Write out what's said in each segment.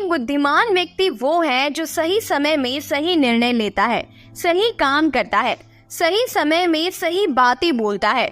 एक बुद्धिमान व्यक्ति वो है जो सही समय में सही निर्णय लेता है, सही काम करता है, सही समय में सही बातें बोलता है।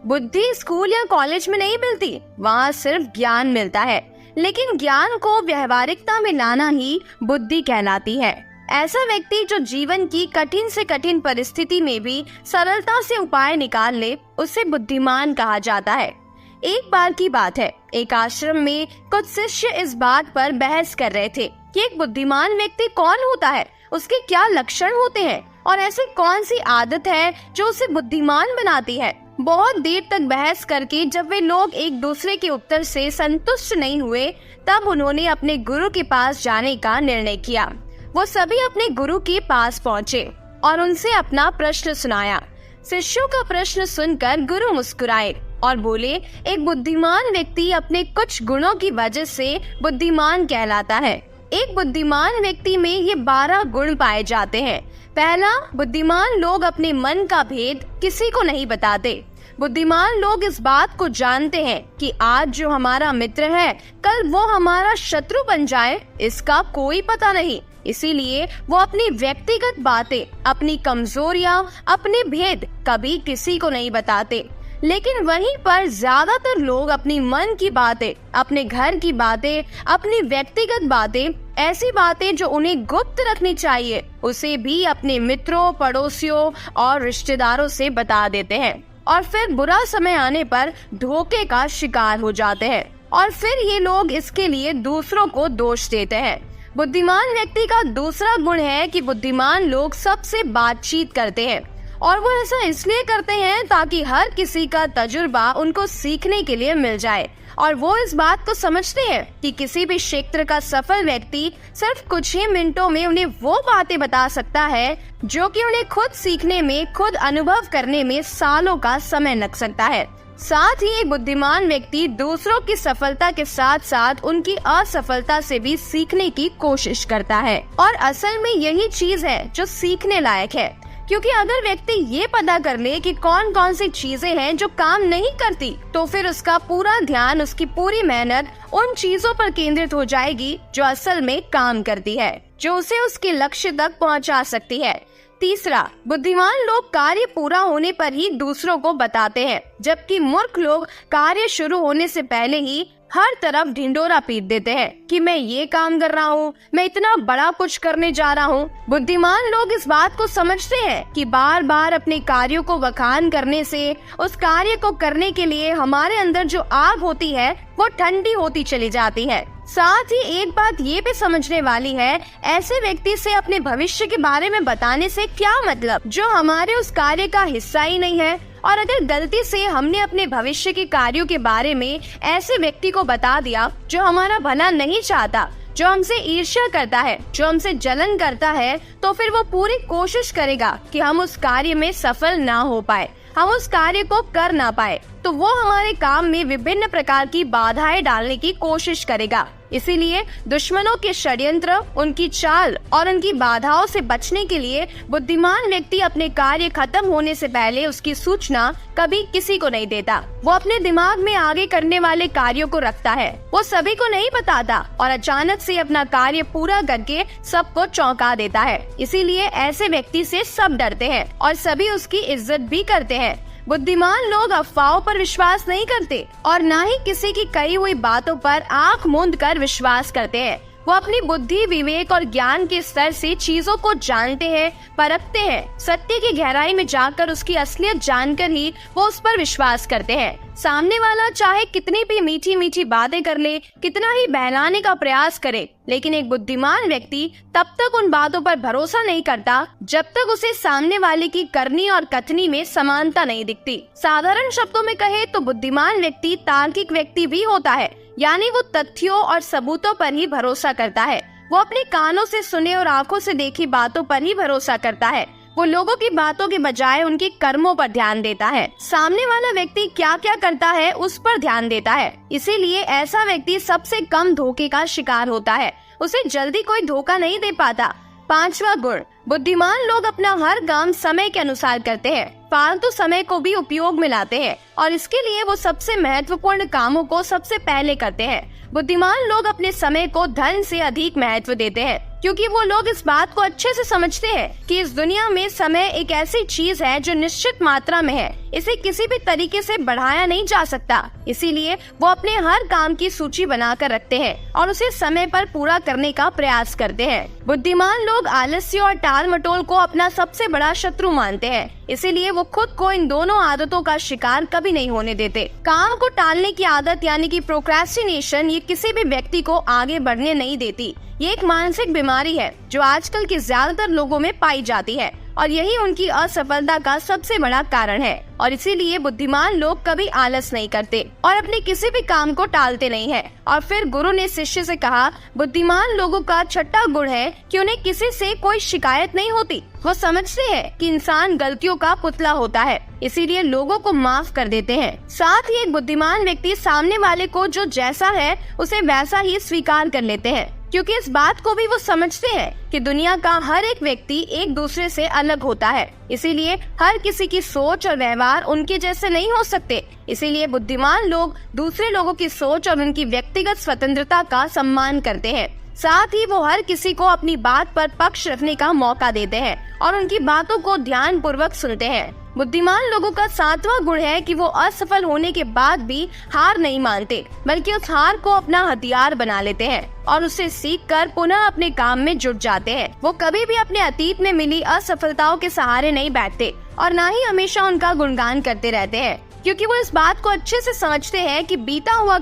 बुद्धि स्कूल या कॉलेज में नहीं मिलती, वहाँ सिर्फ ज्ञान मिलता है, लेकिन ज्ञान को व्यवहारिकता में लाना ही बुद्धि कहलाती है। ऐसा व्यक्ति जो जीवन की कठिन से कठिन परिस्थिति में भी सरलता से उपाय निकाल ले, उसे बुद्धिमान कहा जाता है। एक बार की बात है, एक आश्रम में कुछ शिष्य इस बात पर बहस कर रहे थे कि एक बुद्धिमान व्यक्ति कौन होता है, उसके क्या लक्षण होते हैं और ऐसी कौन सी आदत है जो उसे बुद्धिमान बनाती है। बहुत देर तक बहस करके जब वे लोग एक दूसरे के उत्तर से संतुष्ट नहीं हुए, तब उन्होंने अपने गुरु के पास जाने का निर्णय किया। वो सभी अपने गुरु के पास पहुँचे और उनसे अपना प्रश्न सुनाया। शिष्यों का प्रश्न सुनकर गुरु मुस्कुराए और बोले, एक बुद्धिमान व्यक्ति अपने कुछ गुणों की वजह से बुद्धिमान कहलाता है। एक बुद्धिमान व्यक्ति में ये 12 गुण पाए जाते हैं। पहला, बुद्धिमान लोग अपने मन का भेद किसी को नहीं बताते। बुद्धिमान लोग इस बात को जानते हैं कि आज जो हमारा मित्र है, कल वो हमारा शत्रु बन जाए, इसका कोई पता नहीं। इसीलिए वो अपनी व्यक्तिगत बातें, अपनी कमजोरियां, अपने भेद कभी किसी को नहीं बताते। लेकिन वहीं पर ज्यादातर लोग अपनी मन की बातें, अपने घर की बातें, अपनी व्यक्तिगत बातें, ऐसी बातें जो उन्हें गुप्त रखनी चाहिए, उसे भी अपने मित्रों, पड़ोसियों और रिश्तेदारों से बता देते हैं और फिर बुरा समय आने पर धोखे का शिकार हो जाते हैं और फिर ये लोग इसके लिए दूसरों को दोष देते हैं। बुद्धिमान व्यक्ति का दूसरा गुण है कि बुद्धिमान लोग सबसे बातचीत करते हैं और वो ऐसा इसलिए करते हैं ताकि हर किसी का तजुर्बा उनको सीखने के लिए मिल जाए और वो इस बात को समझते हैं कि किसी भी क्षेत्र का सफल व्यक्ति सिर्फ कुछ ही मिनटों में उन्हें वो बातें बता सकता है जो कि उन्हें खुद सीखने में, खुद अनुभव करने में सालों का समय लग सकता है। साथ ही एक बुद्धिमान व्यक्ति दूसरों की सफलता के साथ साथ उनकी असफलता से भी सीखने की कोशिश करता है और असल में यही चीज है जो सीखने लायक है, क्योंकि अगर व्यक्ति ये पता कर ले कि कौन कौन सी चीजें हैं जो काम नहीं करती, तो फिर उसका पूरा ध्यान, उसकी पूरी मेहनत उन चीजों पर केंद्रित हो जाएगी जो असल में काम करती है, जो उसे उसके लक्ष्य तक पहुंचा सकती है। तीसरा, बुद्धिमान लोग कार्य पूरा होने पर ही दूसरों को बताते हैं, जबकि मूर्ख लोग कार्य शुरू होने से पहले ही हर तरफ ढिंडोरा पीट देते हैं कि मैं ये काम कर रहा हूँ, मैं इतना बड़ा कुछ करने जा रहा हूँ। बुद्धिमान लोग इस बात को समझते हैं कि बार बार अपने कार्यों को बखान करने से उस कार्य को करने के लिए हमारे अंदर जो आग होती है वो ठंडी होती चली जाती है। साथ ही एक बात ये भी समझने वाली है, ऐसे व्यक्ति से अपने भविष्य के बारे में बताने से क्या मतलब, जो हमारे उस कार्य का हिस्सा ही नहीं है। और अगर गलती से हमने अपने भविष्य के कार्यों के बारे में ऐसे व्यक्ति को बता दिया जो हमारा भला नहीं चाहता, जो हमसे ईर्ष्या करता है, जो हमसे जलन करता है, तो फिर वो पूरी कोशिश करेगा कि हम उस कार्य में सफल ना हो पाए, हम उस कार्य को कर ना पाए, तो वो हमारे काम में विभिन्न प्रकार की बाधाएं डालने की कोशिश करेगा। इसीलिए दुश्मनों के षड्यंत्र, उनकी चाल और उनकी बाधाओं से बचने के लिए बुद्धिमान व्यक्ति अपने कार्य खत्म होने से पहले उसकी सूचना कभी किसी को नहीं देता। वो अपने दिमाग में आगे करने वाले कार्यों को रखता है, वो सभी को नहीं बताता और अचानक से अपना कार्य पूरा करके सबको चौंका देता है। इसीलिए ऐसे व्यक्ति से सब डरते हैं और सभी उसकी इज्जत भी करते हैं। बुद्धिमान लोग अफवाहों पर विश्वास नहीं करते और न ही किसी की कही हुई बातों पर आंख मूंद कर विश्वास करते हैं। वो अपनी बुद्धि, विवेक और ज्ञान के स्तर से चीजों को जानते हैं, परखते हैं, सत्य की गहराई में जाकर उसकी असलियत जानकर ही वो उस पर विश्वास करते हैं। सामने वाला चाहे कितनी भी मीठी मीठी बातें कर ले, कितना ही बहलाने का प्रयास करे, लेकिन एक बुद्धिमान व्यक्ति तब तक उन बातों पर भरोसा नहीं करता जब तक उसे सामने वाले की करनी और कथनी में समानता नहीं दिखती। साधारण शब्दों में कहे तो बुद्धिमान व्यक्ति तार्किक व्यक्ति भी होता है, यानी वो तथ्यों और सबूतों पर ही भरोसा करता है। वो अपने कानों से सुने और आंखों से देखी बातों पर ही भरोसा करता है। वो लोगों की बातों के बजाय उनके कर्मों पर ध्यान देता है। सामने वाला व्यक्ति क्या क्या करता है उस पर ध्यान देता है। इसीलिए ऐसा व्यक्ति सबसे कम धोखे का शिकार होता है, उसे जल्दी कोई धोखा नहीं दे पाता। 5वां गुण, बुद्धिमान लोग अपना हर काम समय के अनुसार करते हैं, फालतू समय को भी उपयोग में लाते हैं और इसके लिए वो सबसे महत्वपूर्ण कामों को सबसे पहले करते हैं। बुद्धिमान लोग अपने समय को धन से अधिक महत्व देते हैं, क्योंकि वो लोग इस बात को अच्छे से समझते हैं कि इस दुनिया में समय एक ऐसी चीज है जो निश्चित मात्रा में है, इसे किसी भी तरीके से बढ़ाया नहीं जा सकता। इसीलिए वो अपने हर काम की सूची बनाकर रखते हैं और उसे समय पर पूरा करने का प्रयास करते हैं। बुद्धिमान लोग आलस्य और टाल मटोल को अपना सबसे बड़ा शत्रु मानते हैं, इसीलिए वो खुद को इन दोनों आदतों का शिकार कभी नहीं होने देते। काम को टालने की आदत यानी कि प्रोक्रेस्टिनेशन ये किसी भी व्यक्ति को आगे बढ़ने नहीं देती। ये एक मानसिक बीमारी है जो आजकल के ज्यादातर लोगों में पाई जाती है और यही उनकी असफलता का सबसे बड़ा कारण है। और इसीलिए बुद्धिमान लोग कभी आलस नहीं करते और अपने किसी भी काम को टालते नहीं है। और फिर गुरु ने शिष्य से कहा, बुद्धिमान लोगों का छठा गुण है कि उन्हें किसी से कोई शिकायत नहीं होती। वो समझते हैं कि इंसान गलतियों का पुतला होता है, इसीलिए लोगों को माफ कर देते हैं। साथ ही एक बुद्धिमान व्यक्ति सामने वाले को जो जैसा है उसे वैसा ही स्वीकार कर लेते हैं, क्योंकि इस बात को भी वो समझते हैं कि दुनिया का हर एक व्यक्ति एक दूसरे से अलग होता है, इसीलिए हर किसी की सोच और व्यवहार उनके जैसे नहीं हो सकते। इसीलिए बुद्धिमान लोग दूसरे लोगों की सोच और उनकी व्यक्तिगत स्वतंत्रता का सम्मान करते हैं। साथ ही वो हर किसी को अपनी बात पर पक्ष रखने का मौका देते हैं और उनकी बातों को ध्यान पूर्वक सुनते हैं। बुद्धिमान लोगों का सातवां गुण है कि वो असफल होने के बाद भी हार नहीं मानते, बल्कि उस हार को अपना हथियार बना लेते हैं और उससे सीखकर पुनः अपने काम में जुट जाते हैं। वो कभी भी अपने अतीत में मिली असफलताओं के सहारे नहीं बैठते और न ही हमेशा उनका गुणगान करते रहते हैं, क्योंकि वो इस बात को अच्छे से समझते हैं कि बीता हुआ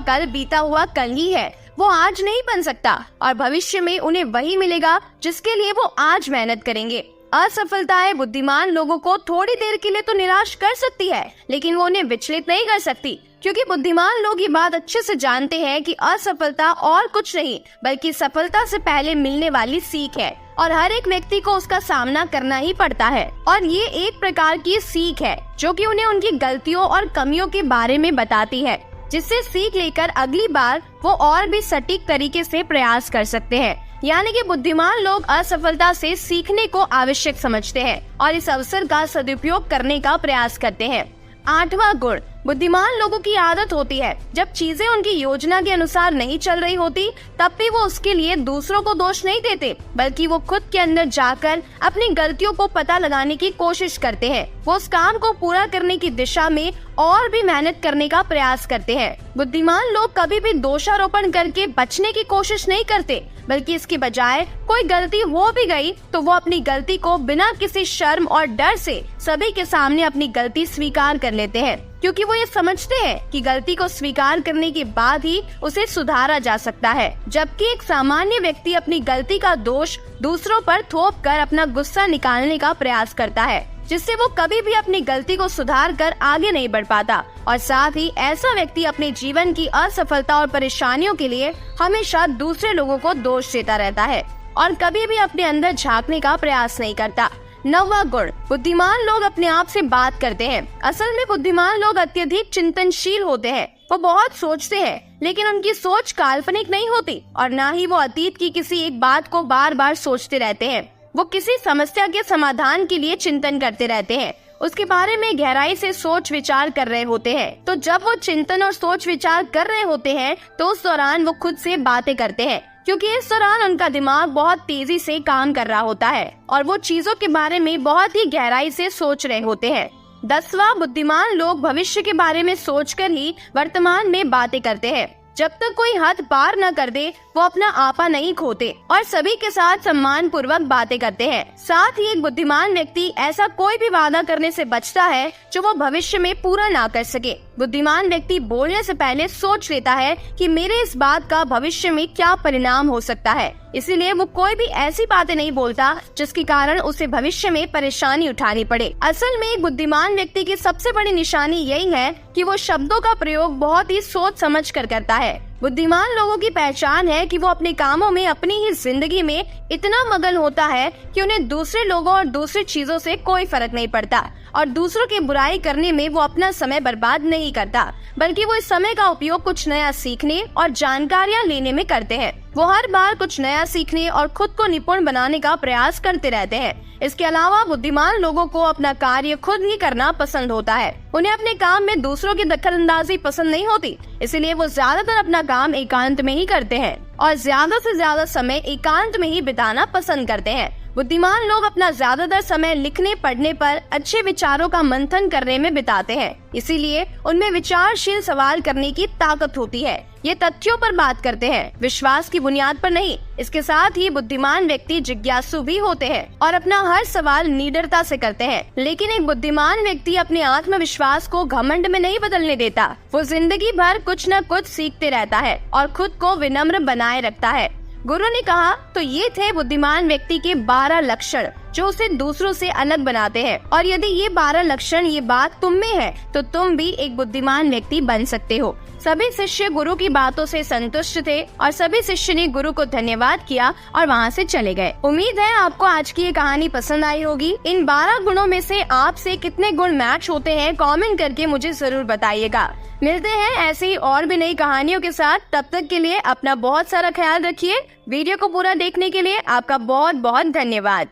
कल ही है। वो आज नहीं बन सकता और भविष्य में उन्हें वही मिलेगा जिसके लिए वो आज मेहनत करेंगे। असफलताएं बुद्धिमान लोगों को थोड़ी देर के लिए तो निराश कर सकती है, लेकिन वो उन्हें विचलित नहीं कर सकती, क्योंकि बुद्धिमान लोग ये बात अच्छे से जानते हैं कि असफलता और कुछ नहीं बल्कि सफलता से पहले मिलने वाली सीख है और हर एक व्यक्ति को उसका सामना करना ही पड़ता है। और ये एक प्रकार की सीख है जो कि उन्हें उनकी गलतियों और कमियों के बारे में बताती है, जिससे सीख लेकर अगली बार वो और भी सटीक तरीके से प्रयास कर सकते हैं। यानी कि बुद्धिमान लोग असफलता से सीखने को आवश्यक समझते हैं और इस अवसर का सदुपयोग करने का प्रयास करते हैं। आठवां गुण, बुद्धिमान लोगों की आदत होती है जब चीजें उनकी योजना के अनुसार नहीं चल रही होती तब भी वो उसके लिए दूसरों को दोष नहीं देते, बल्कि वो खुद के अंदर जाकर अपनी गलतियों को पता लगाने की कोशिश करते हैं। वो उस काम को पूरा करने की दिशा में और भी मेहनत करने का प्रयास करते हैं। बुद्धिमान लोग कभी भी दोषारोपण करके बचने की कोशिश नहीं करते, बल्कि इसके बजाय कोई गलती हो भी गई तो वो अपनी गलती को बिना किसी शर्म और डर से सभी के सामने अपनी गलती स्वीकार कर लेते हैं, क्योंकि वो ये समझते हैं कि गलती को स्वीकार करने के बाद ही उसे सुधारा जा सकता है। जबकि एक सामान्य व्यक्ति अपनी गलती का दोष दूसरों पर थोप कर अपना गुस्सा निकालने का प्रयास करता है, जिससे वो कभी भी अपनी गलती को सुधार कर आगे नहीं बढ़ पाता। और साथ ही ऐसा व्यक्ति अपने जीवन की असफलता और परेशानियों के लिए हमेशा दूसरे लोगों को दोष देता रहता है और कभी भी अपने अंदर झांकने का प्रयास नहीं करता। नौवां गुण, बुद्धिमान लोग अपने आप से बात करते हैं। असल में बुद्धिमान लोग अत्यधिक चिंतनशील होते हैं। वो बहुत सोचते हैं, लेकिन उनकी सोच काल्पनिक नहीं होती और न ही वो अतीत की किसी एक बात को बार बार सोचते रहते हैं। वो किसी समस्या के समाधान के लिए चिंतन करते रहते हैं, उसके बारे में गहराई से सोच विचार कर रहे होते हैं। तो जब वो चिंतन और सोच विचार कर रहे होते हैं तो उस दौरान वो खुद से बातें करते हैं, क्योंकि इस दौरान उनका दिमाग बहुत तेजी से काम कर रहा होता है और वो चीजों के बारे में बहुत ही गहराई से सोच रहे होते हैं। 10वां, बुद्धिमान लोग भविष्य के बारे में सोचकर ही वर्तमान में बातें करते हैं। जब तक कोई हद पार न कर दे वो अपना आपा नहीं खोते और सभी के साथ सम्मान पूर्वक बातें करते हैं। साथ ही एक बुद्धिमान व्यक्ति ऐसा कोई भी वादा करने से बचता है जो वो भविष्य में पूरा ना कर सके। बुद्धिमान व्यक्ति बोलने से पहले सोच लेता है कि मेरे इस बात का भविष्य में क्या परिणाम हो सकता है, इसीलिए वो कोई भी ऐसी बातें नहीं बोलता जिसके कारण उसे भविष्य में परेशानी उठानी पड़े। असल में एक बुद्धिमान व्यक्ति की सबसे बड़ी निशानी यही है कि वो शब्दों का प्रयोग बहुत ही सोच समझ कर करता है। बुद्धिमान लोगों की पहचान है कि वो अपने कामों में अपनी ही जिंदगी में इतना मगन होता है कि उन्हें दूसरे लोगों और दूसरी चीजों से कोई फर्क नहीं पड़ता और दूसरों की बुराई करने में वो अपना समय बर्बाद नहीं करता, बल्कि वो इस समय का उपयोग कुछ नया सीखने और जानकारियाँ लेने में करते हैं। वो हर बार कुछ नया सीखने और खुद को निपुण बनाने का प्रयास करते रहते हैं। इसके अलावा बुद्धिमान लोगों को अपना कार्य खुद ही करना पसंद होता है। उन्हें अपने काम में दूसरों की दखलंदाजी पसंद नहीं होती, इसलिए वो ज्यादातर अपना काम एकांत में ही करते हैं और ज्यादा से ज्यादा समय एकांत में ही बिताना पसंद करते हैं। बुद्धिमान लोग अपना ज्यादातर समय लिखने पढ़ने पर अच्छे विचारों का मंथन करने में बिताते हैं, इसीलिए उनमें विचारशील सवाल करने की ताकत होती है। ये तथ्यों पर बात करते हैं, विश्वास की बुनियाद पर नहीं। इसके साथ ही बुद्धिमान व्यक्ति जिज्ञासु भी होते हैं और अपना हर सवाल निडरता से करते हैं। लेकिन एक बुद्धिमान व्यक्ति अपने आत्मविश्वास को घमंड में नहीं बदलने देता। वो जिंदगी भर कुछ न कुछ सीखते रहता है और खुद को विनम्र बनाए रखता है। गुरु ने कहा, तो ये थे बुद्धिमान व्यक्ति के 12 लक्षण जो उसे दूसरों से अलग बनाते हैं। और यदि ये 12 लक्षण ये बात तुम में है तो तुम भी एक बुद्धिमान व्यक्ति बन सकते हो। सभी शिष्य गुरु की बातों से संतुष्ट थे और सभी शिष्य ने गुरु को धन्यवाद किया और वहाँ से चले गए। उम्मीद है आपको आज की ये कहानी पसंद आई होगी। इन 12 गुणों में से आपसे कितने गुण मैच होते हैं कमेंट करके मुझे जरूर बताइएगा। मिलते हैं ऐसी और भी नई कहानियों के साथ। तब तक के लिए अपना बहुत सारा ख्याल रखिए। वीडियो को पूरा देखने के लिए आपका बहुत बहुत धन्यवाद।